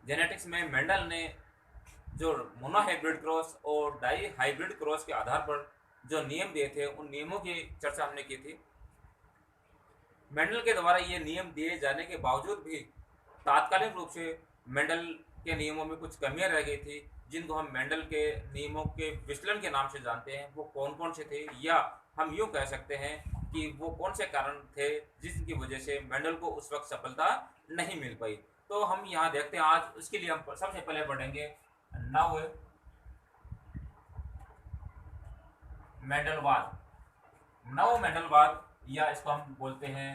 Genetics में Mendel ने जो मोनोहाइब्रिड क्रॉस और डाई हाइब्रिड क्रॉस के आधार पर जो नियम दिए थे, उन नियमों की चर्चा हमने की थी। मेंडल के द्वारा ये नियम दिए जाने के बावजूद भी तात्कालिक रूप से मेंडल के नियमों में कुछ कमियां रह गई थी, जिनको हम मेंडल के नियमों के विचलन के नाम से जानते हैं। वो कौन कौन से थे, या हम यूँ कह सकते हैं कि वो कौन से कारण थे जिसकी वजह से मेंडल को उस वक्त सफलता नहीं मिल पाई। तो हम यहाँ देखते हैं, आज उसके लिए हम सबसे पहले पढ़ेंगे नव मेंडलवाद। नव मेंडलवाद, या इसको हम बोलते हैं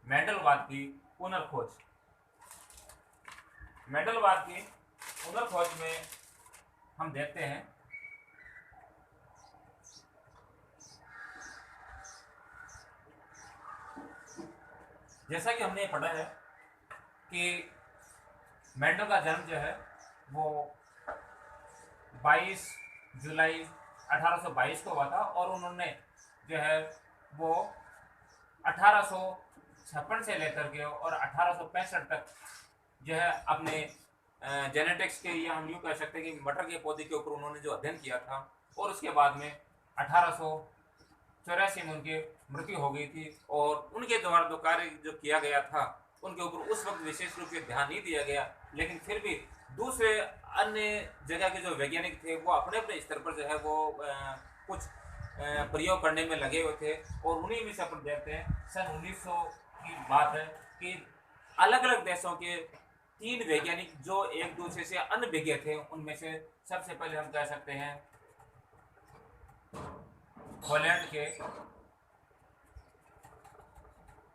मेंडलवाद की पुनर्खोज। मेंडलवाद की पुनर्खोज में हम देखते हैं जैसा कि हमने पढ़ा है कि मेंडल का जन्म जो है वो 22 जुलाई 1822 को हुआ था, और उन्होंने जो है वो 1856 से लेकर के और 1865 तक जो है अपने जेनेटिक्स के, या हम यूँ कह सकते हैं कि मटर के पौधे के ऊपर उन्होंने जो अध्ययन किया था, और उसके बाद में 1884 में उनकी मृत्यु हो गई थी। और उनके द्वारा जो कार्य जो किया गया था उनके ऊपर उस वक्त विशेष रूप से ध्यान नहीं दिया गया, लेकिन फिर भी दूसरे अन्य जगह के जो वैज्ञानिक थे वो अपने अपने स्तर पर जो है वो कुछ प्रयोग करने में लगे हुए थे। और उन्हीं में से अपन देखते हैं सन 1900 की बात है कि अलग अलग देशों के 3 वैज्ञानिक जो एक दूसरे से अनभिज्ञ थे, उनमें से सबसे पहले हम कह सकते हैं हॉलैंड के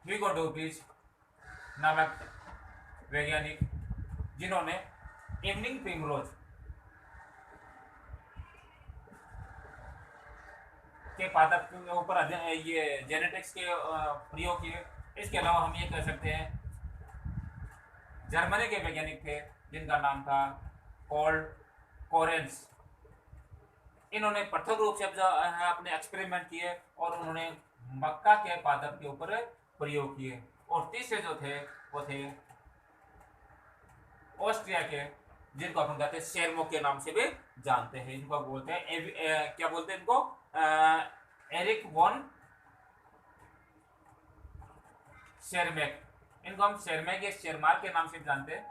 ह्यूगो डुबीज नामक वैज्ञानिक, जिन्होंने इवनिंग प्रिमरोज के पादप के ऊपर ये जेनेटिक्स के प्रयोग किए। इसके अलावा हम ये कह सकते हैं जर्मनी के वैज्ञानिक थे जिनका नाम था कॉल्ड कोरेंस। इन्होंने पृथक रूप से अपने एक्सपेरिमेंट किए और उन्होंने मक्का के पादप के ऊपर प्रयोग किए। और तीसरे जो थे वो थे ऑस्ट्रिया के, जिनको अपन कहते हैं शेरमो के नाम से भी जानते हैं। इनको बोलते हैं क्या बोलते हैं इनको, एरिक वॉन शेरमैक। इनको हम शेरमैक या शेरमार्क के नाम से जानते हैं।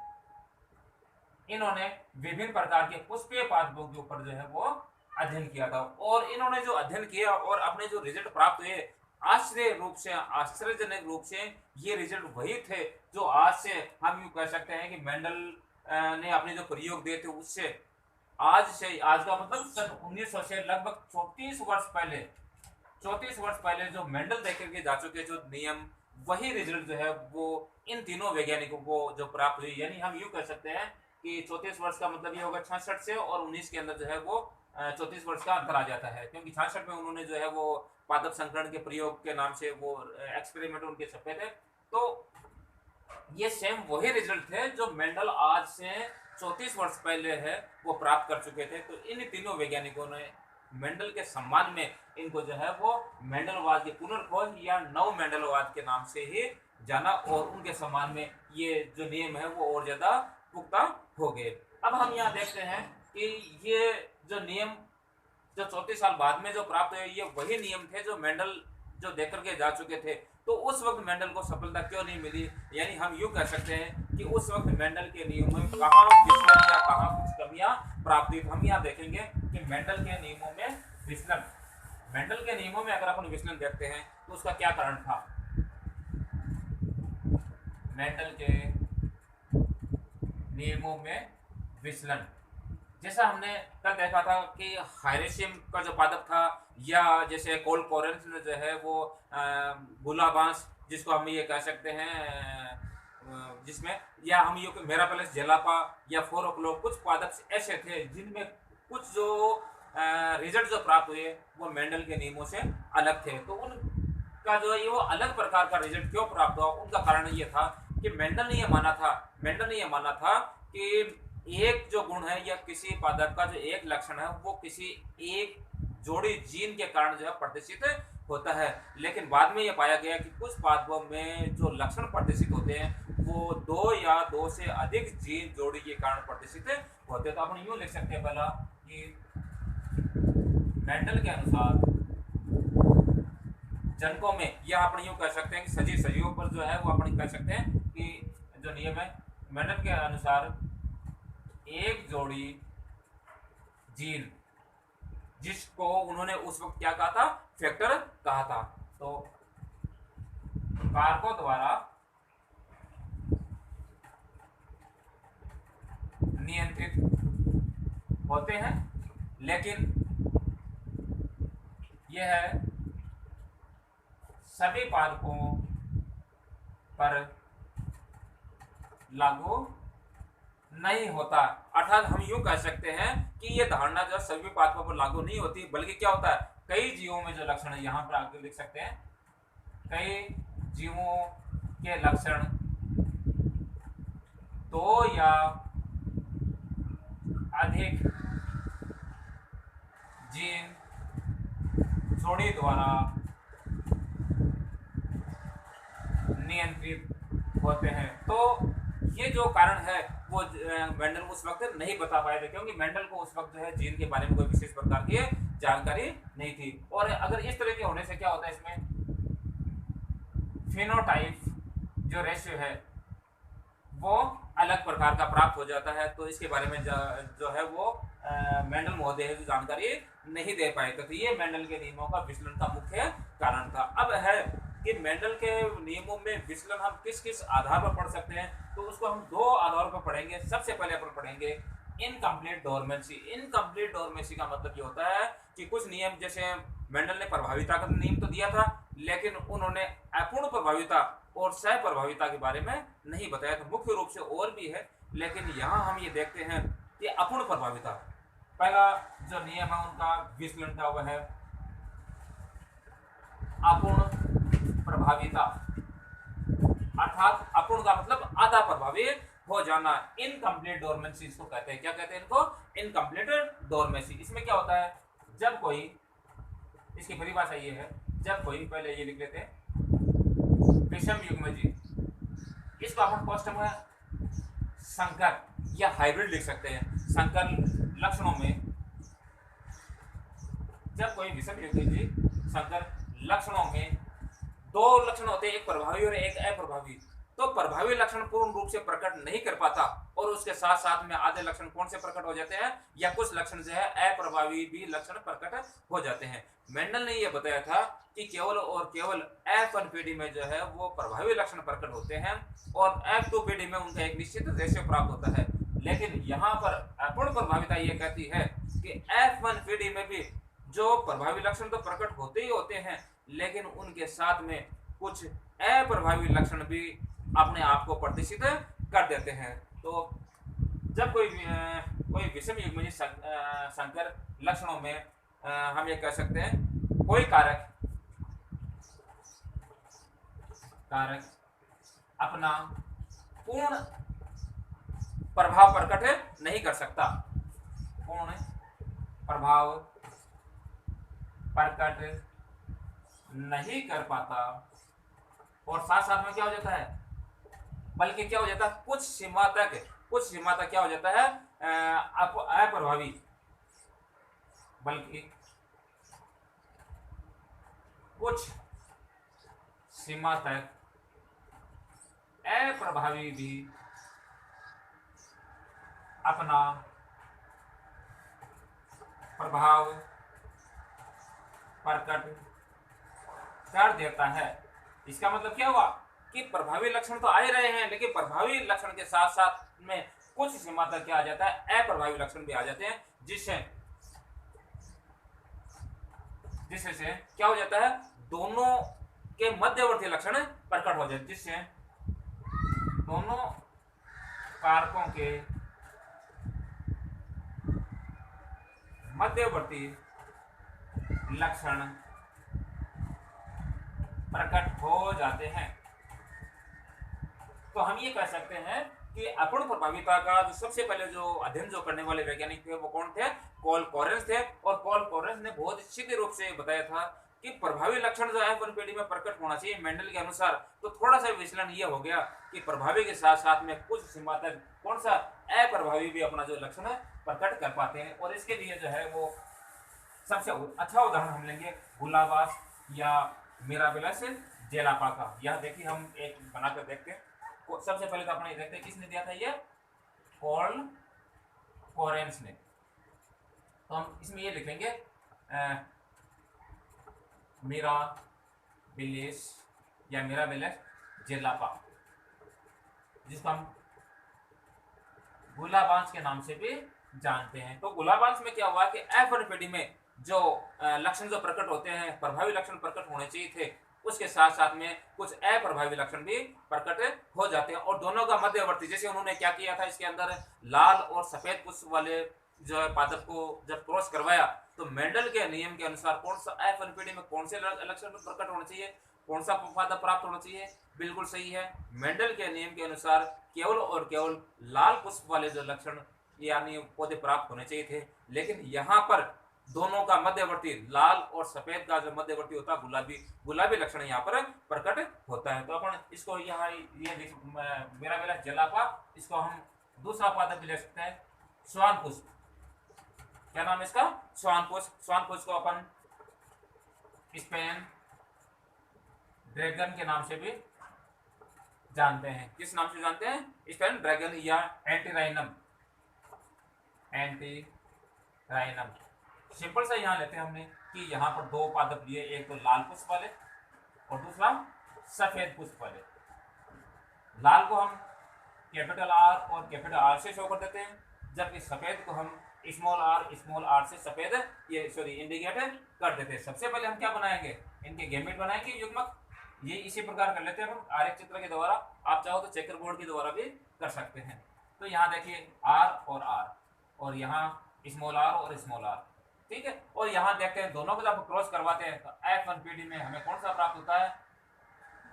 इन्होंने विभिन्न प्रकार के पुष्पीय पादपों के ऊपर जो है वो अध्ययन किया था, और इन्होंने जो अध्ययन किया और अपने जो रिजल्ट प्राप्त हुए, आश्चर्यजनक रूप से ये रिजल्ट वही थे जो आज से हम यूँ कह सकते हैं कि मेंडल ने अपने जो प्रयोग दिए थे उससे आज का मतलब सन 1900 से लगभग 34 वर्ष पहले जो मेंडल देख करके जा चुके जो नियम, वही रिजल्ट जो है वो इन तीनों वैज्ञानिकों को जो प्राप्त हुई। यानी हम यूँ कह सकते हैं कि 34 वर्ष का मतलब ये होगा 66 से और 19 के अंदर जो है वो 34 वर्ष का अंतर आ जाता है, क्योंकि 66 में उन्होंने जो है वो पादप संकरण के प्रयोग के नाम से वो एक्सपेरिमेंट उनके छपे थे। तो ये सेम वही रिजल्ट थे जो मेंडल आज से 34 वर्ष पहले है वो प्राप्त कर चुके थे। तो इन तीनों वैज्ञानिकों ने मेंडल के सम्मान में इनको जो है वो मेंडलवाद की पुनर्खोज या नव मेंडलवाद के नाम से ही जाना, और उनके सम्मान में ये जो नियम है वो और ज्यादा पुख्ता हो गए। अब हम यहाँ देखते हैं कि ये जो नियम जो 34 साल बाद में जो प्राप्त हुए, ये वही नियम थे जो मेंडल जो देख करके जा चुके थे। तो उस वक्त मेंडल को सफलता क्यों नहीं मिली, यानी हम यूँ कह सकते हैं कि उस वक्त मेंडल के नियमों में कहाँ विचलन या कहाँ कुछ कमियाँ प्राप्त हुई। हम यहाँ देखेंगे कि मेंडल के नियमों में विचलन, मेंडल के नियमों में अगर अपन विचलन देखते हैं तो उसका क्या कारण था। मेंडल के नियमों में विचलन, जैसा हमने कल देखा था कि हायरेशियम का जो पादप था, या जैसे कोल कोरेंस ने जो है वो गुलाबांस, जिसको हम ये कह सकते हैं जिसमें, या हम ये मेरापेलस जेलापा या फोरोक्लो, कुछ पादप ऐसे थे जिनमें कुछ जो रिजल्ट जो प्राप्त हुए वो मेंडल के नियमों से अलग थे। तो उनका जो है वो अलग प्रकार का रिजल्ट क्यों प्राप्त हुआ, उनका कारण ये था कि मेंडल ने ये माना था कि एक जो गुण है या किसी पादप का जो एक लक्षण है वो किसी एक जोड़ी जीन के कारण जो है प्रदर्शित होता है, लेकिन बाद में ये पाया गया कि कुछ पादपों में जो लक्षण प्रदर्शित होते हैं वो दो या दो से अधिक जीन जोड़ी के कारण प्रदर्शित होते हैं। तो अपन यूं लिख सकते हैं पहला कि मेंडल के अनुसार जनकों में, या अपन यूं कह सकते हैं कि सजीव सजीवों पर जो है वो अपन कह सकते हैं कि जो नियम है मेंडल के अनुसार एक जोड़ी जीन जिसको उन्होंने उस वक्त क्या कहा था, फैक्टर कहा था, तो कारकों द्वारा नियंत्रित होते हैं, लेकिन यह सभी पादपों पर लागू नहीं होता। अर्थात हम यूं कह सकते हैं कि यह धारणा जो सभी पादपों पर लागू नहीं होती, बल्कि क्या होता है, कई जीवों में जो लक्षण है, यहां पर आगे लिख सकते हैं, कई जीवों के लक्षण दो या अधिक जीन जोड़ी द्वारा नियंत्रित होते हैं। तो ये जो कारण है वो मेंडल उस वक्त नहीं बता पाए थे, क्योंकि मेंडल को उस वक्त जो है जीन के बारे में कोई विशेष प्रकार की जानकारी नहीं थी। और अगर इस तरह के होने से क्या होता है, इसमें फिनोटाइप जो रेशियो है वो अलग प्रकार का प्राप्त हो जाता है। तो इसके बारे में जो है वो मेंडल महोदय जो जानकारी नहीं दे पाए थे। तो ये मेंडल के नियमों का विचलन का मुख्य कारण था। अब है कि मेंडल के नियमों में विचलन हम किस किस आधार पर पढ़ सकते हैं, तो उसको हम दो आधार पर पढ़ेंगे। सबसे पहले अपन पढ़ेंगे इनकम्प्लीट डोरमेंसी। इनकम्प्लीट डोरमेंसी का मतलब ये होता है कि कुछ नियम, जैसे मेंडल ने प्रभाविता का नियम तो दिया था, लेकिन उन्होंने अपूर्ण प्रभाविता और सह प्रभाविता के बारे में नहीं बताया। तो मुख्य रूप से और भी है, लेकिन यहाँ हम ये देखते हैं कि अपूर्ण प्रभाविता, पहला जो नियम है उनका विचलन का, वह है अपूर्ण प्रभाविता, अर्थात अपूर्ण का मतलब आधा प्रभावित हो जाना। इनकम्प्लीट डोरमेंसी इसको कहते हैं। क्या कहते हैं इनको? Incomplete dormancy. इसमें क्या होता है, जब कोई, इसकी परिभाषा ये है, जब कोई, पहले ये लिख लेते हैं, विषम युग्मजीव, इसको अपन कोष्टक में संकर या हाइब्रिड लिख सकते हैं। संकर लक्षणों में जब कोई विषम युग्मजीव संकर लक्षणों में दो लक्षण होते हैं, एक प्रभावी और एक अप्रभावी। तो प्रभावी लक्षण पूर्ण रूप से प्रकट नहीं कर पाता, और उसके साथ साथ में आधे लक्षण कौन से प्रकट हो जाते हैं, या कुछ लक्षण जो है अप्रभावी भी लक्षण प्रकट हो जाते हैं। मेंडल ने यह बताया था कि केवल और केवल F1 पीढ़ी में जो है वो प्रभावी लक्षण प्रकट होते हैं, और F2 पीढ़ी में उनका एक निश्चित रेशियो प्राप्त होता है। लेकिन यहाँ पर अपूर्ण प्रभाविता यह कहती है कि F1 पीढ़ी में भी जो प्रभावी लक्षण तो प्रकट होते ही होते हैं, लेकिन उनके साथ में कुछ अप्रभावी लक्षण भी अपने आप को प्रदर्शित कर देते हैं। तो जब कोई विषम युग्मजीव संकर लक्षणों में हम ये कह सकते हैं, कोई कारक अपना पूर्ण प्रभाव प्रकट नहीं कर सकता, पूर्ण प्रभाव प्रकट नहीं कर पाता, और साथ साथ में क्या हो जाता है, बल्कि क्या हो जाता है, कुछ सीमा तक क्या हो जाता है, अप्रभावी, बल्कि कुछ सीमा तक अप्रभावी भी अपना प्रभाव प्रकट कर देता है। इसका मतलब क्या हुआ कि प्रभावी लक्षण तो आ ही रहे हैं, लेकिन प्रभावी लक्षण के साथ साथ में कुछ सीमा तक क्या आ जाता है, अप्रभावी लक्षण भी आ जाते हैं, जिससे से क्या हो जाता है, दोनों के मध्यवर्ती लक्षण प्रकट हो जाते, जिससे दोनों कारकों के मध्यवर्ती लक्षण प्रकट हो जाते हैं। तो हम ये कह सकते हैं कि अपूर्ण प्रभाविता का जो सबसे पहले जो अध्ययन जो करने वाले वैज्ञानिक थे वो कौन थे, पॉल कोरेंस थे। और पॉल कोरेंस ने बहुत सीधे रूप से बताया था कि प्रभावी लक्षण जो है F1PD में प्रकट होना चाहिए मेंडल के अनुसार, तो थोड़ा सा विचलन ये हो गया कि प्रभावी के साथ साथ में कुछ सीमा तक कौन सा अप्रभावी भी अपना जो लक्षण है प्रकट कर पाते हैं। और इसके लिए जो है वो सबसे अच्छा उदाहरण हम लेंगे गुलाबास या मिराबिलस जेलापा का। यह देखिए हम एक बनाकर देखते हैं। सबसे पहले तो अपने ये देखते हैं किसने दिया था, ये कॉर्ल कोरेंस ने। तो हम इसमें ये लिखेंगे मिराबिलिस या मिराबिलस जेलापा, जिसको हम गुलाबांस के नाम से भी जानते हैं। तो गुलाबांस में क्या हुआ कि F1PD में जो लक्षण जो प्रकट होते हैं, प्रभावी लक्षण प्रकट होने चाहिए थे, उसके साथ साथ में कुछ अप्रभावी लक्षण भी प्रकट हो जाते हैं। और दोनों का मध्यवर्ती, जैसे उन्होंने क्या किया था, इसके अंदर लाल और सफेद पुष्प वाले जो है पादप को जब क्रॉस करवाया, तो मेंडल के नियम के अनुसार कौन सा F1PD में कौन से लक्षण प्रकट होने चाहिए, कौन सा पादप प्राप्त होना चाहिए, बिल्कुल सही है, मेंडल के नियम के अनुसार केवल और केवल लाल पुष्प वाले जो लक्षण यानी पौधे प्राप्त होने चाहिए थे। लेकिन यहाँ पर दोनों का मध्यवर्ती लाल और सफेद का जो मध्यवर्ती होता है गुलाबी लक्षण यहाँ पर प्रकट होता है। तो अपन इसको यहाँ ये मिराबिलस जेलापा, इसको हम दूसरा पादप भी ले सकते हैं श्वान पुष्प। क्या नाम है इसका, श्वान पुष्प। श्वान पुष्प को अपन स्पेन ड्रैगन के नाम से भी जानते हैं। किस नाम से जानते हैं, स्पेन ड्रैगन या एंटीराइनम। सिंपल सा यहाँ लेते हैं हमने कि यहाँ पर दो पादप लिए, एक तो लाल पुष्प वाले और दूसरा सफेद पुष्प वाले। लाल को हम कैपिटल आर और कैपिटल आर से शो कर देते हैं, जबकि सफेद को हम स्मॉल आर से सफेद इंडिकेट कर देते हैं। सबसे पहले हम क्या बनाएंगे, इनके गैमेट बनाएंगे, युग्मक। ये इसी प्रकार कर लेते हैं हम आरेख चित्र के द्वारा। आप चाहो तो चेकर बोर्ड के द्वारा भी कर सकते हैं। तो यहाँ देखिए आर और यहाँ स्मॉल आर और स्मॉल आर, ठीक है। और यहाँ देखते हैं दोनों को जब क्रॉस करवाते हैं तो F1PD में हमें कौन सा प्राप्त होता है,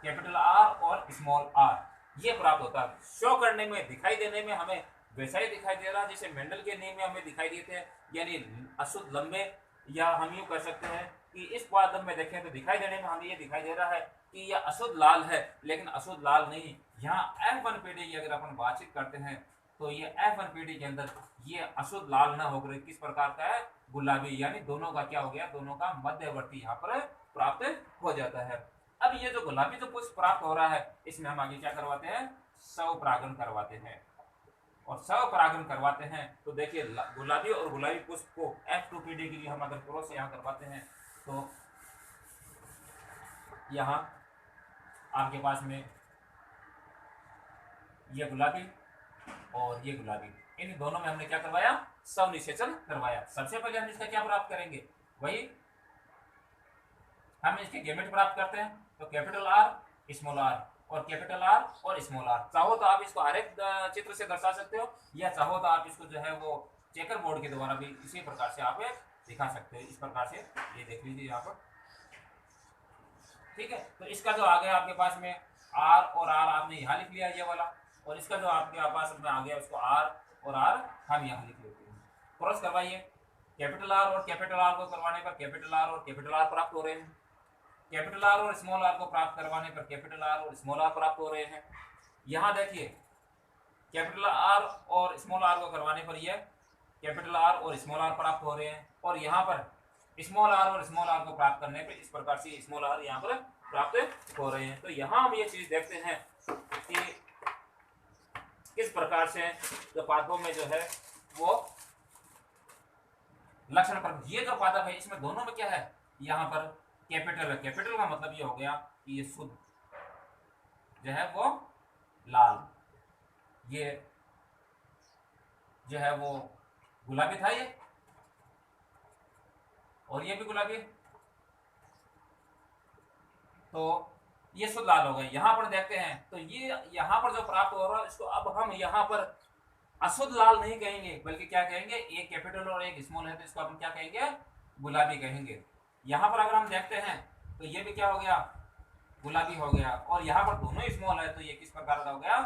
कैपिटल आर और स्मॉल आर, ये प्राप्त होता है। शो करने में, दिखाई देने में हमें वैसा ही दिखाई दे रहा है जैसे मेंडल के नियम में हमें दिखाई देते हैं, यानी अशुद्ध लंबे, या हम यूँ कह सकते हैं कि इस पादप में देखें तो दिखाई देने में हमें ये दिखाई दे रहा है कि यह अशुद्ध लाल है, लेकिन अशुद्ध लाल नहीं। यहाँ F1PD की अगर अपन बातचीत करते हैं तो ये F1PD के अंदर ये अशुद्ध लाल ना होकर किस प्रकार का है, गुलाबी, यानी दोनों का क्या हो गया, दोनों का मध्यवर्ती यहाँ पर प्राप्त हो जाता है। अब ये जो गुलाबी जो पुष्प प्राप्त हो रहा है, इसमें हम आगे क्या करवाते हैं, स्वपरागण करवाते हैं। और स्वपरागण करवाते हैं तो देखिए गुलाबी और गुलाबी पुष्प को F2PD के लिए हम अगर क्रॉस यहाँ करवाते हैं तो यहाँ आपके पास में ये गुलाबी और ये गुलाबी, इन दोनों में हमने क्या करवाया, स्वनिषेचन करवाया। सबसे पहले हम इसका क्या प्राप्त करेंगे, वही हम इसके गैमेट प्राप्त करते हैं। तो कैपिटल आर स्मॉल आर और कैपिटल आर और स्मॉल आर। चाहो तो आप इसको आरेख चित्र से दर्शा सकते हो, या चाहो तो आप इसको जो है वो चेकर बोर्ड के द्वारा भी इसी प्रकार से आप दिखा सकते हो। इस प्रकार से ये देख लीजिए यहाँ पर, ठीक है। तो इसका जो आ गया आपके पास में आर और आर आपने यहाँ लिख लिया ये वाला, और इसका जो आपके पास में आ गया उसको आर और आर हम यहाँ लिख लेते हैं। क्रॉस करवाइए, कैपिटल आर और कैपिटल आर को करवाने पर कैपिटल आर और कैपिटल आर प्राप्त हो रहे हैं, कैपिटल आर और स्मॉल आर को प्राप्त करवाने पर कैपिटल आर और स्मॉल आर प्राप्त हो रहे हैं। यहाँ देखिए कैपिटल आर और स्मॉल आर को करवाने पर यह कैपिटल आर और स्मॉल आर प्राप्त हो रहे हैं, और यहाँ पर स्मॉल आर और स्मॉल आर को प्राप्त करने पर इस प्रकार से स्मॉल आर यहाँ पर प्राप्त हो रहे हैं। तो यहाँ हम ये चीज देखते हैं कि किस प्रकार से जो पादपों में जो है वो लक्षण पर, ये जो पादप है इसमें दोनों में क्या है, यहाँ पर कैपिटल है। कैपिटल का मतलब ये हो गया कि ये शुद्ध जो है वो लाल, ये जो है वो गुलाबी था ये, और ये भी गुलाबी, तो ये शुद्ध लाल हो गए। यहाँ पर देखते हैं तो ये यहाँ पर जो प्राप्त हो रहा है इसको अब हम यहाँ पर अशुद्ध लाल नहीं कहेंगे, बल्कि क्या कहेंगे, एक कैपिटल और एक स्मॉल है तो इसको हम क्या कहेंगे, गुलाबी कहेंगे। यहाँ पर अगर हम देखते हैं तो ये भी क्या हो गया, गुलाबी हो गया, और यहाँ पर दोनों स्मॉल है तो ये किस प्रकार का हो गया,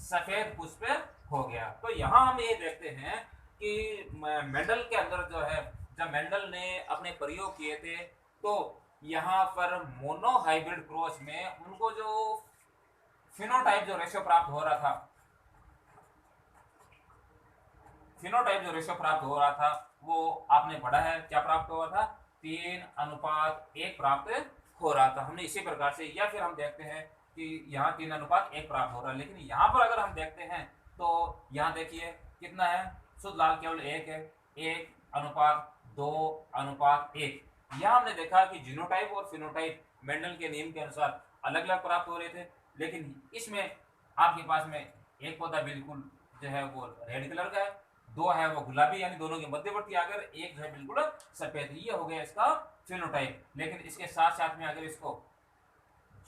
सफेद पुष्प हो गया। तो यहाँ हम ये देखते हैं कि मेंडल के अंदर जो है, जब मेंडल ने अपने प्रयोग किए थे तो यहाँ पर मोनो हाइब्रिड क्रॉस में उनको जो फिनोटाइप जो रेशियो प्राप्त हो रहा था, फिनोटाइप जो रेशियो प्राप्त हो रहा था वो आपने पढ़ा है क्या प्राप्त हुआ था, 3:1 प्राप्त हो रहा था। हमने इसी प्रकार से, या फिर हम देखते हैं कि यहाँ 3:1 प्राप्त हो रहा है, लेकिन यहाँ पर अगर हम देखते हैं तो यहाँ देखिए कितना है, शुद्ध लाल केवल एक है, 1:2:1। यहाँ हमने देखा कि जीनोटाइप और फिनोटाइप मेंडल के नियम के अनुसार अलग अलग प्राप्त हो रहे थे, लेकिन इसमें आपके पास में एक पौधा बिल्कुल जो है वो रेड कलर का है, दो है वो गुलाबी, यानी दोनों के मध्यवर्ती आकर एक जो है बिल्कुल सफेद, ये हो गया इसका फिनोटाइप। लेकिन इसके साथ साथ में अगर इसको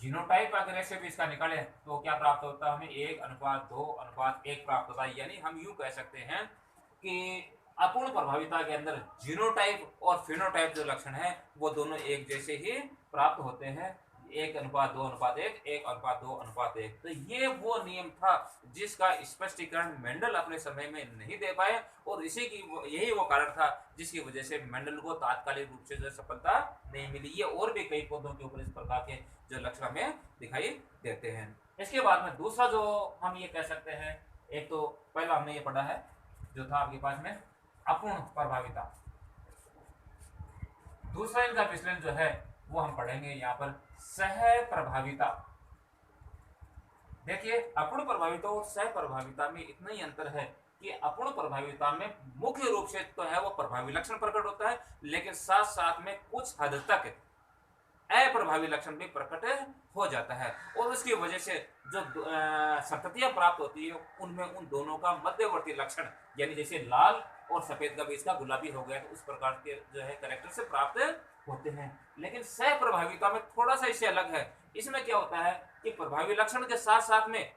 जीनोटाइप अगर ऐसे भी इसका निकाले तो क्या प्राप्त होता है, हमें 1:2:1 प्राप्त होता है। यानी हम यूं कह सकते हैं कि अपूर्ण प्रभाविता के अंदर जीनोटाइप और फिनोटाइप जो लक्षण है वो दोनों एक जैसे ही प्राप्त होते हैं, 1:2:1, 1:2:1। तो ये वो नियम था जिसका स्पष्टीकरण मेंडल अपने समय में नहीं दे पाए, और इसी की यही वो कारण था जिसकी वजह से मेंडल को तात्कालिक रूप से जो सफलता नहीं मिली। ये और भी कई पौधों के ऊपर इस प्रकार के जो लक्षण हमें दिखाई देते हैं। इसके बाद में दूसरा जो हम ये कह सकते हैं, एक तो पहला हमने ये पढ़ा है जो था आपके पास में अपूर्ण प्रभाविता, दूसरा इनका विश्लेषण जो है वो हम पढ़ेंगे यहाँ पर सह प्रभाविता। देखिए अपूर्ण प्रभाविता और सह प्रभाविता में इतना ही अंतर है कि अपूर्ण प्रभाविता में मुख्य रूप से तो है वो प्रभावी लक्षण प्रकट होता है, लेकिन साथ साथ में कुछ हद तक अप्रभावी लक्षण भी प्रकट हो जाता है, और उसकी वजह से जो संततियां प्राप्त होती है उनमें उन दोनों का मध्यवर्ती लक्षण, यानी जैसे लाल और सफेद का बीच का गुलाबी हो गया, तो उस प्रकार के जो है कैरेक्टर से प्राप्त होते हैं। लेकिन सह प्रभाविता में थोड़ा सा इससे अलग है। इसमें क्या होता है कि प्रभावी लक्षण के साथ साथ में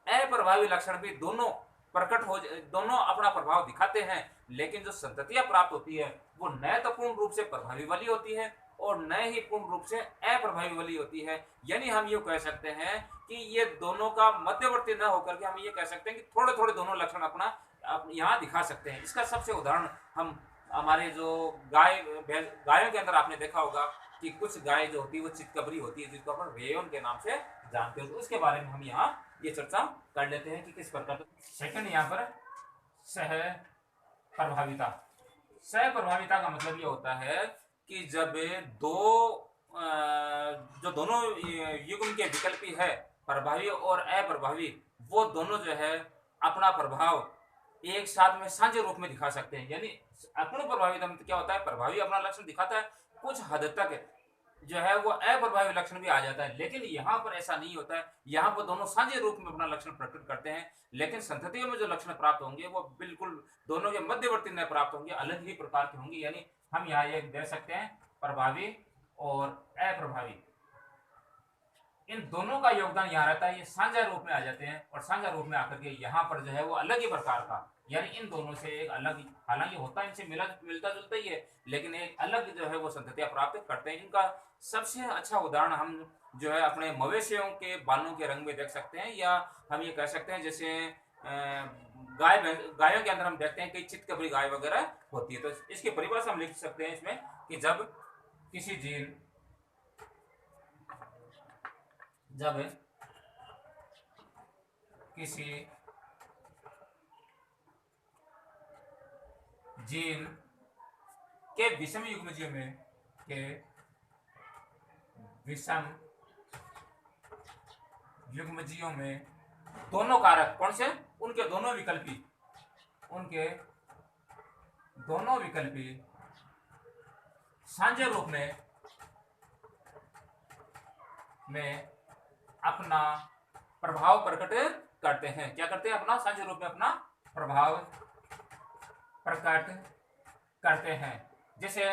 अप्रभावी लक्षण भी दोनों प्रकट हो, दोनों अपना प्रभाव दिखाते हैं, लेकिन जो संततियां प्राप्त होती है वो न तो पूर्ण रूप से प्रभावी वाली होती है और न ही पूर्ण रूप से अप्रभावी वाली होती है। यानी हम ये कह सकते हैं कि ये दोनों का मध्यवर्ती न होकर के हम ये कह सकते हैं कि थोड़े थोड़े दोनों लक्षण अपना यहाँ दिखा सकते हैं। इसका सबसे उदाहरण हम हमारे जो गायों के अंदर आपने देखा होगा कि कुछ गाय जो होती है वो चितकबरी होती है, जिसको अपन रेयन के नाम से जानते हैं, तो उसके बारे में हम यहाँ ये चर्चा कर लेते हैं कि किस प्रकार। सेकंड यहाँ पर सह प्रभाविता। सह प्रभाविता का मतलब ये होता है कि जब जो दोनों युग्म के विकल्पी है, प्रभावी और अप्रभावी, वो दोनों जो है अपना प्रभाव एक साथ में साझे रूप में दिखा सकते हैं। यानी अपूर्ण प्रभाविता में क्या होता है, प्रभावी अपना लक्षण दिखाता है, कुछ हद तक जो है वो अप्रभावी लक्षण भी आ जाता है, लेकिन यहाँ पर ऐसा नहीं होता है। यहाँ पर दोनों साझे रूप में अपना लक्षण प्रकट करते हैं, लेकिन संततियों में जो लक्षण प्राप्त होंगे वो बिल्कुल दोनों के मध्यवर्ती में प्राप्त होंगे, अलग ही प्रकार के होंगे। यानी हम यहाँ ये दे सकते हैं प्रभावी और अप्रभावी, इन दोनों का योगदान यहाँ रहता है, ये साझा रूप में आ जाते हैं, और साझा रूप में आकर के यहाँ पर जो है वो अलग ही प्रकार का, यानी इन दोनों से एक अलग, हालांकि होता है इनसे मिलता जुलता ही है, लेकिन एक अलग जो है वो संततियां प्राप्त करते हैं। इनका सबसे अच्छा उदाहरण हम जो है अपने मवेशियों के बालों के रंग में देख सकते हैं, या हम ये कह सकते हैं जैसे गायों के अंदर हम देखते हैं कि चितकबरी गाय वगैरह होती है। तो इसकी परिभाषा हम लिख सकते हैं इसमें कि जब किसी जीन के विषम युग्मजीव में दोनों कारक कौन से, उनके दोनों विकल्पी साझे रूप में अपना प्रभाव प्रकट करते हैं। क्या करते हैं, अपना साझे रूप में अपना प्रभाव प्रकट करते हैं। जैसे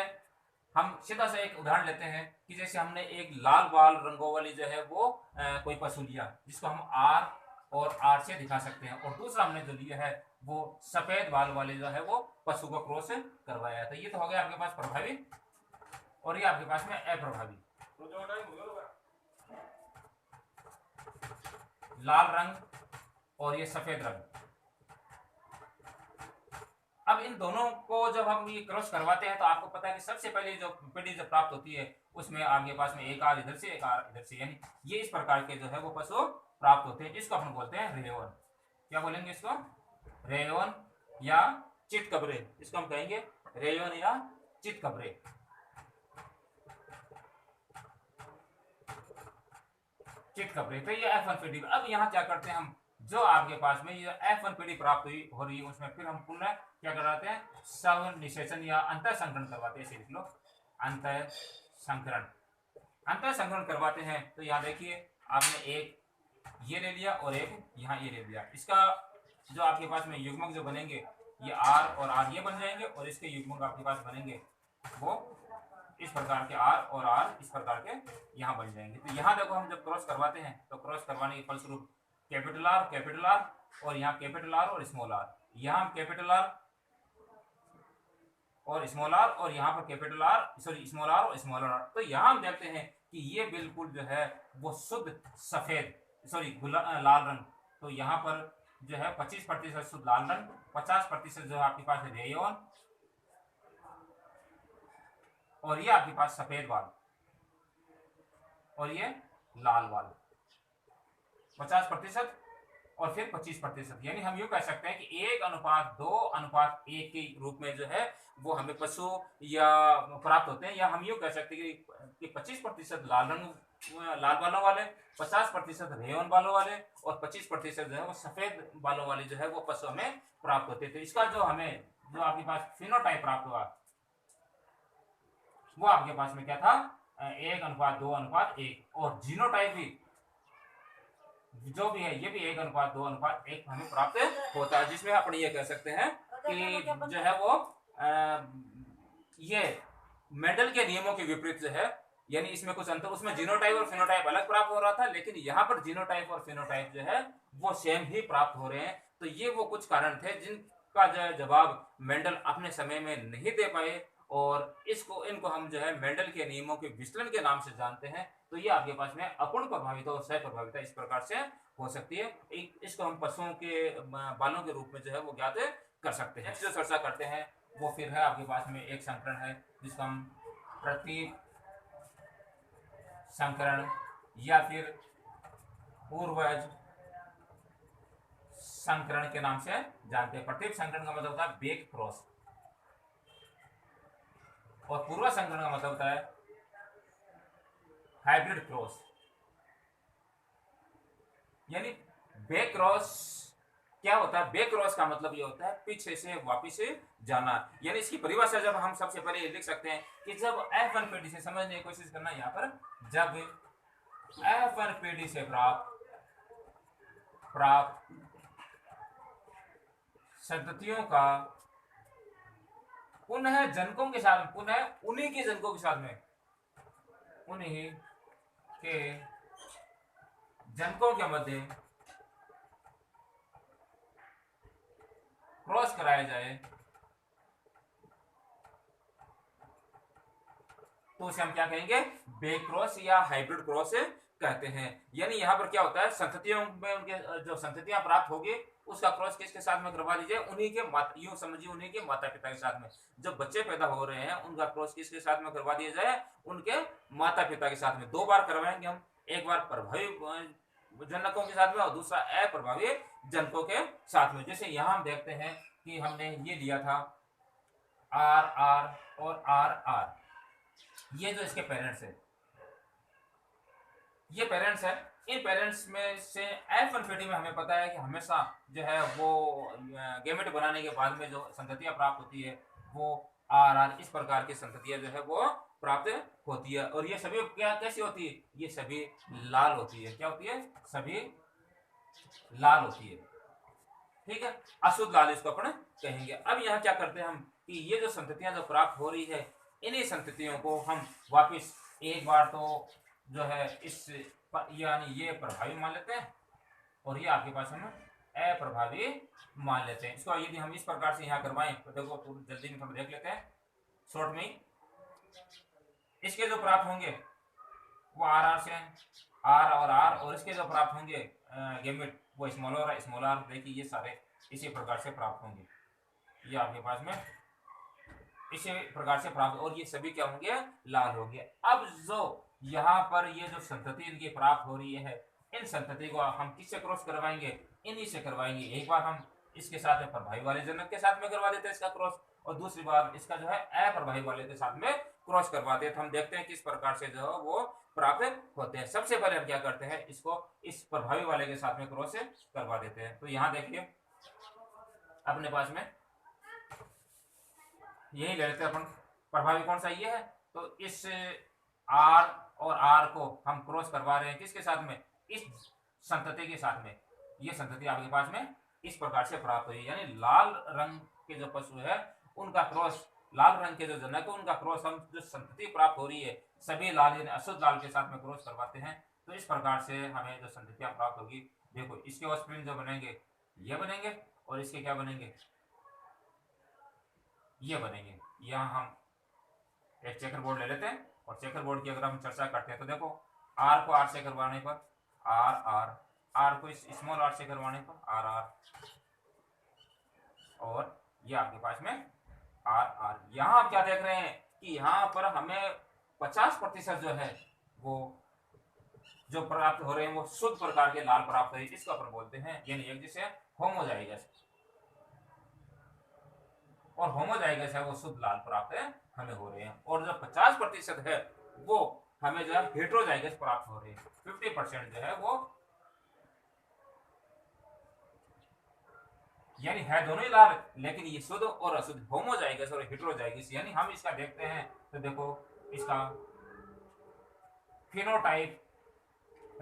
हम सीधा सा एक उदाहरण लेते हैं कि जैसे हमने एक लाल बाल रंगों वाली जो है वो कोई पशु लिया, जिसको हम आर और आर से दिखा सकते हैं, और दूसरा हमने जो लिया है वो सफेद बाल वाले जो है वो पशु को क्रॉस करवाया। तो ये तो हो गया आपके पास प्रभावी, और ये आपके पास में अप्रभावी। लाल रंग और ये सफेद रंग। अब इन दोनों को जब हम ये क्रॉस करवाते हैं तो आपको पता है कि सबसे पहले जो पीढ़ी जो प्राप्त होती है उसमें आपके पास में एक आर इधर से एक आर इधर से, यानी ये इस प्रकार के जो है वो पशु प्राप्त होते हैं, जिसको अपन बोलते हैं रेयन। क्या बोलेंगे इसको? रेयन या चितकबरे, इसको हम कहेंगे रेयन या चितकबरे। चितकबरे तो ये F1PD। अब यहाँ क्या करते हैं हम, जो आपके पास में ये F1PD प्राप्त हो रही है उसमें फिर हम पुनः क्या कराते हैं, सव निषेचन या अंतर संकरण करवाते हैं। इसे लिख लो, अंतर संकरण। अंतर संकरण करवाते हैं तो यहाँ देखिए आपने एक ये ले लिया और एक यहाँ ये ले लिया, इसका जो आपके पास में युग्मक जो बनेंगे ये R और R ये बन जाएंगे, और इसके युग्मक आपके पास बनेंगे वो इस प्रकार के R और R इस प्रकार के यहाँ बन जाएंगे। तो यहाँ देखो हम जब क्रॉस करवाते हैं तो क्रॉस करवाने के फलस्वरूप कैपिटल R और यहाँ कैपिटल R और स्मॉल r, यहाँ कैपिटल R और स्मॉल r और यहाँ पर capital R sorry small r और स्मॉल r। तो यहाँ हम देखते हैं कि ये बिल्कुल जो है वो शुद्ध सफेद सॉरी लाल रंग। तो यहाँ पर जो है 25% शुद्ध लाल रंग, 50% जो है आपके पास है रेयन, और ये आपके पास सफेद वाल और ये लाल वाल, 50% और फिर 25%। यानी हम यूं कह सकते हैं कि 1:2:1 के रूप में जो है वो हमें पशु या प्राप्त होते हैं, या हम यूं कह सकते हैं कि 25% लाल बालों वाले, 50% रेयन बालों वाले और 25% जो है वो सफेद बालों वाले जो है वो पशु हमें प्राप्त होते हैं। तो इसका जो हमें जो आपके पास फिनोटाइप प्राप्त हुआ वो आपके पास में क्या था, 1:2:1, और जीनोटाइप भी जो भी है ये भी 1:2:1 हमें प्राप्त होता है, जिसमें अपन ये कह सकते हैं कि जो है वो ये मेंडल के नियमों के विपरीत जो है, यानी इसमें कुछ अंतर, उसमें जीनोटाइप और फिनोटाइप अलग प्राप्त हो रहा था, लेकिन यहाँ पर जीनोटाइप और फिनोटाइप जो है वो सेम ही प्राप्त हो रहे हैं। तो ये वो कुछ कारण थे जिनका जो जवाब मेंडल अपने समय में नहीं दे पाए, और इसको इनको हम जो है मेंडल के नियमों के विचलन के नाम से जानते हैं। तो ये आपके पास में अपूर्ण प्रभाविता और सह प्रभाविता इस प्रकार से हो सकती है। इसको हम पशुओं के बालों के रूप में जो है वो ज्ञात कर सकते हैं। जो चर्चा करते हैं वो फिर है आपके पास में एक संकरण है जिसको हम प्रतीक संकरण या फिर पूर्वज संकरण के नाम से जानते हैं। प्रतीक संकरण का मतलब होता है बेक क्रॉस, और पूर्व संकरण का मतलब होता है हाइब्रिड क्रॉस। यानी बेक क्रॉस क्या होता है, बेक क्रॉस का मतलब ये होता है पीछे से वापस जाना। यानी इसकी परिभाषा जब हम सबसे पहले लिख सकते हैं कि जब F1PD से समझने की कोशिश करना, यहाँ पर जब F1PD से प्राप्त संततियों का पुनः जनकों के साथ, पुनः उन्हीं के जनकों के साथ में, उन्हीं के जनकों के मध्य क्रॉस कराया जाए तो उसे हम क्या कहेंगे, बेक क्रॉस या हाइब्रिड क्रॉस कहते हैं। यानी यहाँ पर क्या होता है, संततियों में उनके जो संततियां प्राप्त होगी उसका क्रॉस किसके साथ में करवा लीजिए, उन्हीं के यूं समझिए उन्हीं के माता पिता के साथ में। जब बच्चे पैदा हो रहे हैं उनका क्रॉस किसके साथ में करवा दिया जाए, उनके माता पिता के साथ में। 2 बार करवाएंगे हम, एक बार प्रभावी जनकों के साथ में और दूसरा अप्रभावी जनकों के साथ में। जैसे यहाँ हम देखते हैं कि हमने ये लिया था RR और RR, ये जो इसके पेरेंट्स है, ये पेरेंट्स है। इन पेरेंट्स में से F1PD में हमें पता है कि हमेशा जो है वो गैमेट बनाने के बाद में जो संततियां प्राप्त होती है वो RR इस प्रकार की संततियां जो है वो प्राप्त होती है। और ये सभी क्या कैसी होती है, ये सभी लाल होती है। क्या होती है, सभी लाल होती है। ठीक है, अशुद्ध लाल इसको अपन कहेंगे। अब यहाँ क्या करते हैं हम कि ये जो संततियां जो प्राप्त हो रही है, इन्हीं संततियों को हम वापस एक बार तो जो है इस यानी ये प्रभावी मान लेते हैं और ये आपके पास हम अप्रभावी मान लेते हैं। इसको यदि हम इस प्रकार से यहाँ करवाएं तो देखो जल्दी में थोड़ा देख लेते हैं शॉर्ट में ही। इसके जो प्राप्त होंगे वो RR से R और R, और इसके जो प्राप्त होंगे गैमेट वो स्मॉल r। देखिए ये सारे इसी प्रकार से प्राप्त होंगे। ये आपके पास में इसी प्रकार से प्राप्त, और ये सभी क्या होंगे, लाल होंगे। अब जो यहाँ पर ये जो संतति इनकी प्राप्त हो रही है, इन संतति को हम किससे क्रॉस करवाएंगे, इन्हीं से करवाएंगे। एक बार हम इसके साथ में प्रभावी वाले जनक के साथ में करवा देते हैं इसका क्रॉस, और दूसरी बार इसका जो है अप्रभावी वाले के साथ में क्रॉस करवाते हैं। तो हम देखते हैं किस प्रकार से जो है वो प्राप्त होते हैं। सबसे पहले हम क्या करते हैं, इसको इस प्रभावी वाले के साथ में क्रॉस करवा देते हैं। तो यहाँ देखिए अपने पास में यही ले लेते हैं अपन, प्रभावी कौन सा ये है, तो इस आर और आर को हम क्रॉस करवा रहे हैं किसके साथ में, इस संतति के साथ में। ये संतति आपके पास में इस प्रकार से प्राप्त हुई, यानी लाल रंग के जो पशु है उनका क्रॉस, लाल रंग के जो जनक है उनका क्रॉस हम जो संतति प्राप्त हो रही है सभी लाल यानी अशुद्ध लाल के साथ में क्रॉस करवाते हैं। तो इस प्रकार से हमें जो संततियां प्राप्त होगी, देखो इसके ऑफस्प्रिंग जो बनेंगे ये बनेंगे, और इसके क्या बनेंगे, ये बनेंगे। यहाँ हम एक चेकर बोर्ड ले लेते हैं, और चेकर बोर्ड की अगर हम चर्चा करते हैं तो देखो आर को आर से करवाने पर आर आर, आर को स्मॉल आर से करवाने पर आर आर, और ये आपके पास में आर आर। यहाँ आप क्या देख रहे हैं कि यहाँ पर हमें 50% जो है वो जो प्राप्त हो रहे हैं वो शुद्ध प्रकार के लाल प्राप्त है, इसको अपन बोलते हैं यानी एक जैसे होमोजाइगस, और होमोजाइगस है वो शुद्ध लाल प्राप्त है हमें हो रहे हैं। और जो 50% है वो हमें जो है हेट्रोजाइगस प्राप्त हो रहे हैं। 50% जो है वो यानी है दोनों ही लाल, लेकिन ये शुद्ध और अशुद्ध, होमोजाइगस और हेट्रोजाइगस। यानी हम इसका देखते हैं तो देखो इसका फिनोटाइप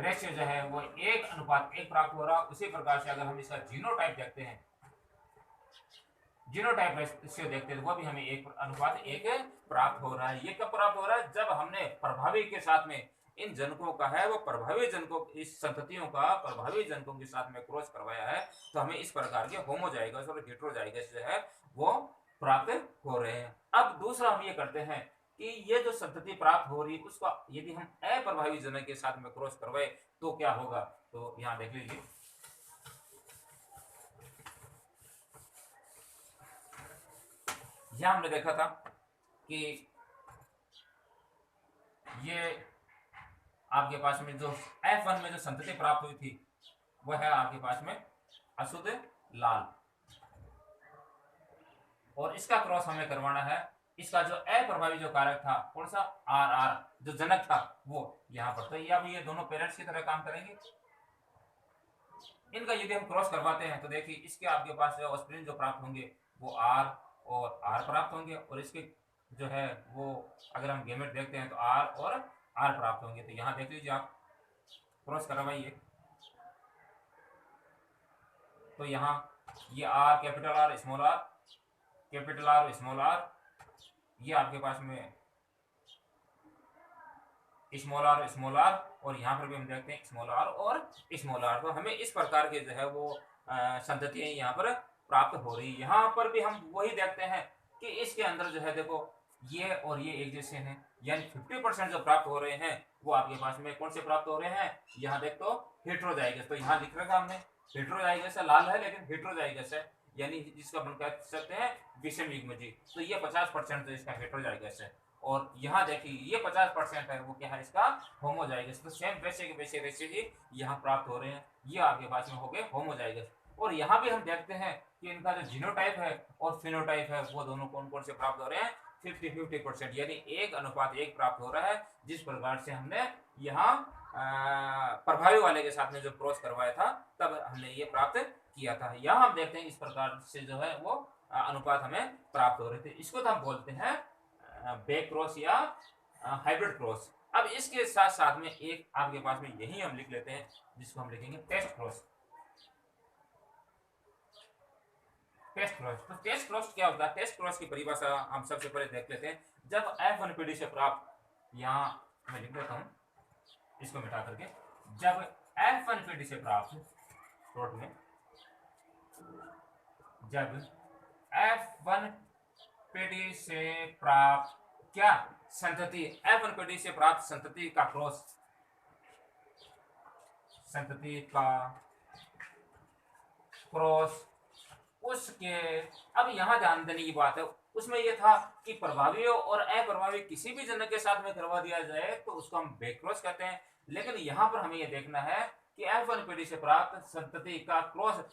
रेशियो जो है वो 1:1 प्राप्त हो रहा। उसी प्रकार से अगर हम इसका जीनोटाइप देखते हैं, जीनोटाइप रेशियो देखते हैं तो वो भी हमें 1:1 प्राप्त हो रहा है। ये कब प्राप्त हो रहा है, जब हमने प्रभावी के साथ में इन जनकों का है वो प्रभावी जनकों, इस संततियों का प्रभावी जनकों के साथ में क्रॉस करवाया है, तो हमें इस प्रकार के होमोजाइगस और हेट्रोजाइगस जो है वो प्राप्त हो रहे हैं। अब दूसरा हम ये करते हैं कि ये जो संतति प्राप्त हो रही है उसका यदि हम अप्रभावी जनक के साथ में क्रॉस करवाए तो क्या होगा। तो यहाँ देख लीजिए, यहां हमने देखा था कि ये आपके पास में जो F1 में जो संतति प्राप्त हुई थी वह है आपके पास में अशुद्ध लाल, और इसका क्रॉस हमें करवाना है। इसका जो अप्रभावी जो कारक था कौन सा, आर आर जो जनक था वो यहाँ पर। तो ये अब ये दोनों पेरेंट्स की तरह काम करेंगे। इनका यदि हम क्रॉस करवाते हैं तो देखिए इसके आपके पास जो ऑफस्प्रिंग जो प्राप्त होंगे वो आर और आर प्राप्त होंगे, और इसके जो है वो अगर हम गेमेट देखते हैं तो आर और आर प्राप्त होंगे। तो यहाँ देख लीजिए आप क्रॉस करवाइए, तो यहाँ ये R capital R small R, capital R small R, ये आपके पास में स्मॉल आर, और यहाँ पर भी हम देखते हैं स्मॉल आर और स्मॉल आर। तो हमें इस प्रकार के जो है वो संततियां यहाँ पर प्राप्त हो रही है। यहाँ पर भी हम वही देखते हैं कि इसके अंदर जो है देखो ये और ये एक जैसे हैं, यानी 50% जो प्राप्त हो रहे हैं वो आपके पास में कौन से प्राप्त हो रहे हैं, यहाँ देख तो हेट्रोजाइगस। तो यहाँ लिख रखा हमने हेट्रोजाइगस है, लाल है लेकिन हेट्रोजाइगस है, यानी जिसका अपन कह सकते हैं विषम युग्मजीव। तो ये 50% जो इसका हेट्रोजाइगस है, और यहाँ देखिए ये 50% है वो क्या है इसका होमोजाइगस। तो सेम वैसे के वैसे रेशियो ही यहाँ प्राप्त हो रहे हैं, ये आपके पास में हो गए होमोजाइगस। और यहाँ भी हम देखते हैं कि इनका जो जीनोटाइप है और फिनोटाइप है वो दोनों कौन कौन से प्राप्त हो रहे हैं, 50-50%, यानी 1:1 प्राप्त हो रहा है। जिस प्रकार से हमने यहाँ प्रभावी वाले के साथ में जो क्रॉस करवाया था तब हमने ये प्राप्त किया था। यहाँ हम देखते हैं इस प्रकार से जो है वो अनुपात हमें प्राप्त हो रहे थे। इसको तो हम बोलते हैं बैक क्रॉस या हाइब्रिड क्रॉस। अब इसके साथ साथ में एक आपके पास में यही हम लिख लेते हैं जिसको हम लिखेंगे टेस्ट क्रॉस। टेस्ट क्रॉस, तो टेस्ट क्रॉस क्या होता है, टेस्ट क्रॉस की परिभाषा हम सबसे पहले देख लेते हैं। जब F1 पीढ़ी से प्राप्त, यहाँ मैं लिख देता हूँ इसको मिटा करके, जब F1 पीढ़ी से प्राप्त शॉर्ट में, जब F1 पीढ़ी से प्राप्त क्या संतति, F1 पीढ़ी से प्राप्त संतति का क्रॉस, संतति का क्रॉस उसके, अब यहाँ ध्यान देने की बात है, उसमें यह था कि प्रभावी और अप्रभावी किसी भी जनक के साथ में करवा दिया जाए तो उसको हम बैक क्रॉस कहते हैं। लेकिन यहाँ पर हमें यह देखना है कि F1 पीढ़ी से प्राप्त संतति का क्रॉस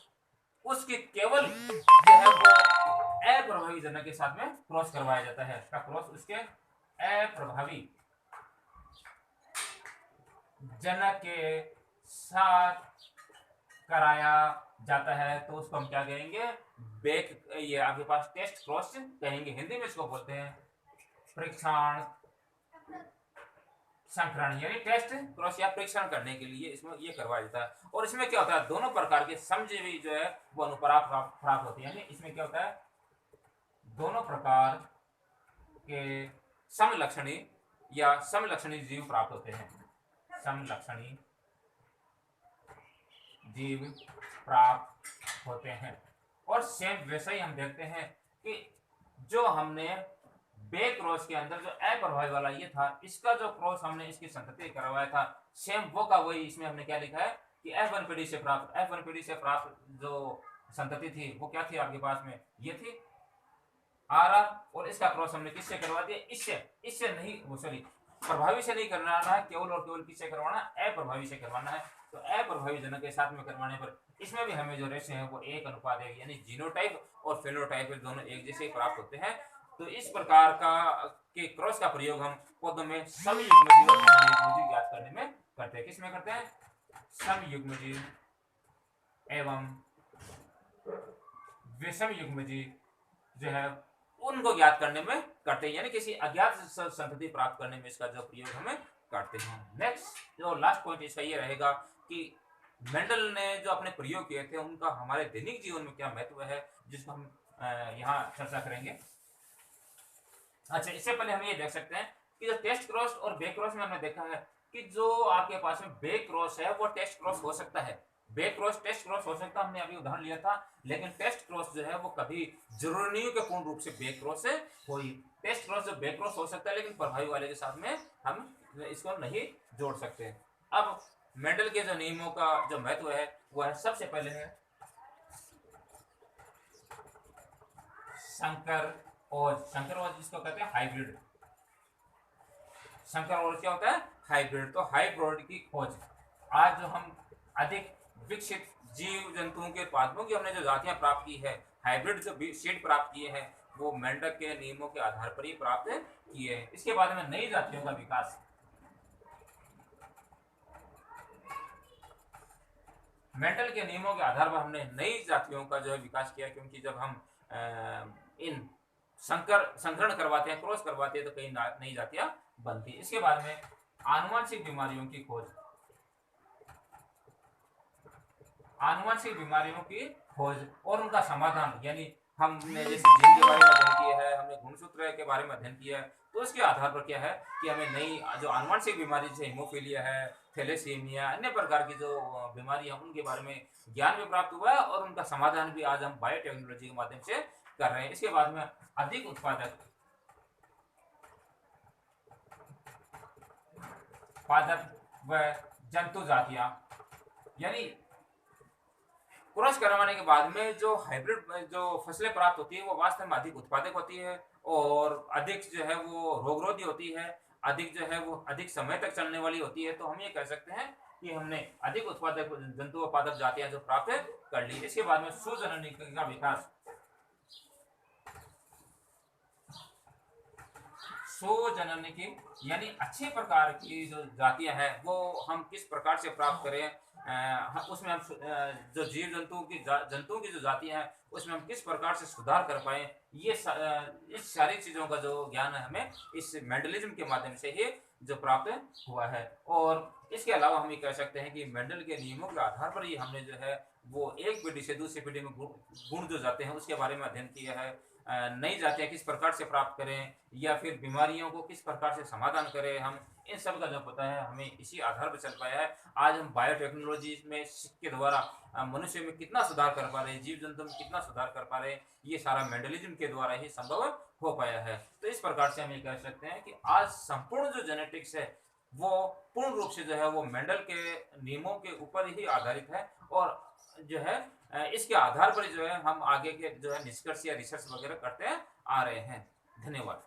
उसके केवल जो है वो अप्रभावी जनक के साथ में क्रॉस करवाया जाता है, इसका क्रॉस उसके अप्रभावी जनक के साथ कराया जाता है तो उसको हम क्या कहेंगे, बैक, ये आपके पास टेस्ट क्रॉस कहेंगे, हिंदी में इसको बोलते हैं परीक्षण संकरण, यानी टेस्ट क्रॉस या परीक्षण करने के लिए इसमें ये करवाया जाता है। और इसमें क्या होता है, दोनों प्रकार के समजीवी जो है वो अनुप्राप प्राप्त होते हैं, यानी इसमें क्या होता है, दोनों प्रकार के समलक्षणी या समलक्षणी जीव प्राप्त होते हैं, समलक्षणी जीव प्राप्त होते हैं। और सेम वैसा ही हम देखते हैं कि जो हमने बे क्रॉस के अंदर जो अप्रभावी वाला ये था, इसका जो क्रॉस हमने इसकी संतति करवाया था, सेम वो का वही इसमें हमने क्या लिखा है कि F1 पीढ़ी से प्राप्त जो संतति थी वो क्या थी आपके पास में, ये थी आर, और इसका क्रॉस हमने किससे करवा दिया, इससे नहीं, वो सॉरी, प्रभावी से नहीं करवाना है, केवल और केवल किससे करवाना है, अप्रभावी से करवाना है। तो अप्रभावी जनक के साथ में करवाने पर इसमें भी हमें जो रेशो है वो 1:1, यानी जीनोटाइप और फेनोटाइप दोनों एक जैसे प्राप्त होते हैं। तो इस प्रकार का के क्रॉस का प्रयोग हम पौधों में समयुग्मजीव और विषमयुग्मजीव ज्ञात करने में करते हैं। किसमें करते हैं, समयुग्मजीव एवं विषमयुग्मजीव जो है उनको ज्ञात करने में करते हैं, यानी किसी अज्ञात संतति प्राप्त करने में इसका जो प्रयोग हमें करते हैं। नेक्स्ट जो लास्ट पॉइंट इसका ये रहेगा कि मेंडल ने जो अपने प्रयोग किए थे उनका हमारे दैनिक जीवन में क्या महत्व है, जिसको हम यहाँ चर्चा करेंगे। अच्छा, इससे पहले हम ये देख सकते हैं कि जो टेस्ट क्रॉस और बैक क्रॉस में हमने देखा है कि जो आपके पास में बैक क्रॉस है वो टेस्ट क्रॉस हो सकता है, बैक क्रॉस टेस्ट क्रॉस हो सकता है, हमने अभी उदाहरण लिया था। लेकिन टेस्ट क्रॉस जो है वो कभी जरूरी नहीं कि पूर्ण रूप से बैक क्रॉस से कोई टेस्ट क्रॉस जो बैक क्रॉस हो सकता है, लेकिन प्रभावी वाले के साथ में हम इसको नहीं जोड़ सकते। अब मेंडल के जो नियमों का जो महत्व है वो है, सबसे पहले है संकर ओज जिसको कहते हैं हाइब्रिड। संकर ओज क्या होता है, हाइब्रिड। तो हाइब्रिड की खोज, आज जो हम अधिक विकसित जीव जंतुओं के उत्पादों की हमने जो जातियां प्राप्त की है, हाइब्रिड जो सीड प्राप्त किए हैं, वो मेंडल के नियमों के आधार पर ही प्राप्त किए हैं। इसके बाद में नई जातियों का विकास, मेंडल के नियमों के आधार पर हमने नई जातियों का जो है विकास किया, क्योंकि जब हम इन संकरण करवाते हैं, क्रॉस करवाते हैं, तो कई नई जातियां बनती है। इसके बाद में आनुवंशिक बीमारियों की खोज, आनुवंशिक बीमारियों की खोज और उनका समाधान, यानी हमने जैसे जीन के बारे में अध्ययन किया है, हमने गुणसूत्र के बारे में अध्ययन किया है, तो उसके आधार पर क्या है कि हमें नई जो आनुवंशिक बीमारी जैसे हीमोफीलिया है, थैलेसीमिया, अन्य प्रकार की जो बीमारी है उनके बारे में ज्ञान भी प्राप्त हुआ है और उनका समाधान भी आज हम बायोटेक्नोलॉजी के माध्यम से कर रहे हैं। इसके बाद में अधिक उत्पादक व जंतु जातियां, यानी क्रॉस करवाने के बाद में जो हाइब्रिड जो फसलें प्राप्त होती है वो वास्तव में अधिक उत्पादक होती है और अधिक जो है वो रोगरोधी होती है, अधिक जो है वो अधिक समय तक चलने वाली होती है। तो हम ये कह सकते हैं कि हमने अधिक उत्पादक जंतु उत्पादक जातियां जो प्राप्त कर ली। इसके बाद में सुजननी का विकास, सुजननी की यानी अच्छे प्रकार की जो जातियां हैं वो हम किस प्रकार से प्राप्त करें, उसमें हम जो जीव जंतुओं की जो जातियां हैं उसमें हम किस प्रकार से सुधार कर पाए, ये इस सारी चीज़ों का जो ज्ञान है हमें इस मेंडलिज्म के माध्यम से ही जो प्राप्त हुआ है। और इसके अलावा हम ये कह सकते हैं कि मेंडल के नियमों के आधार पर ही हमने जो है वो एक पीढ़ी से दूसरी पीढ़ी में गुण जो जाते हैं उसके बारे में अध्ययन किया है, नई जातियाँ किस प्रकार से प्राप्त करें या फिर बीमारियों को किस प्रकार से समाधान करें, हम इन सब का जो पता है हमें इसी आधार पर चल पाया है। आज हम बायोटेक्नोलॉजी में के द्वारा मनुष्य में कितना सुधार कर पा रहे हैं, जीव जंतु में कितना सुधार कर पा रहे हैं, ये सारा मेंडलिज्म के द्वारा ही संभव हो पाया है। तो इस प्रकार से हम ये कह सकते हैं कि आज संपूर्ण जो जेनेटिक्स है वो पूर्ण रूप से जो है वो मेंडल के नियमों के ऊपर ही आधारित है और जो है इसके आधार पर जो है हम आगे के जो है निष्कर्ष या रिसर्च वगैरह करते आ रहे हैं। धन्यवाद।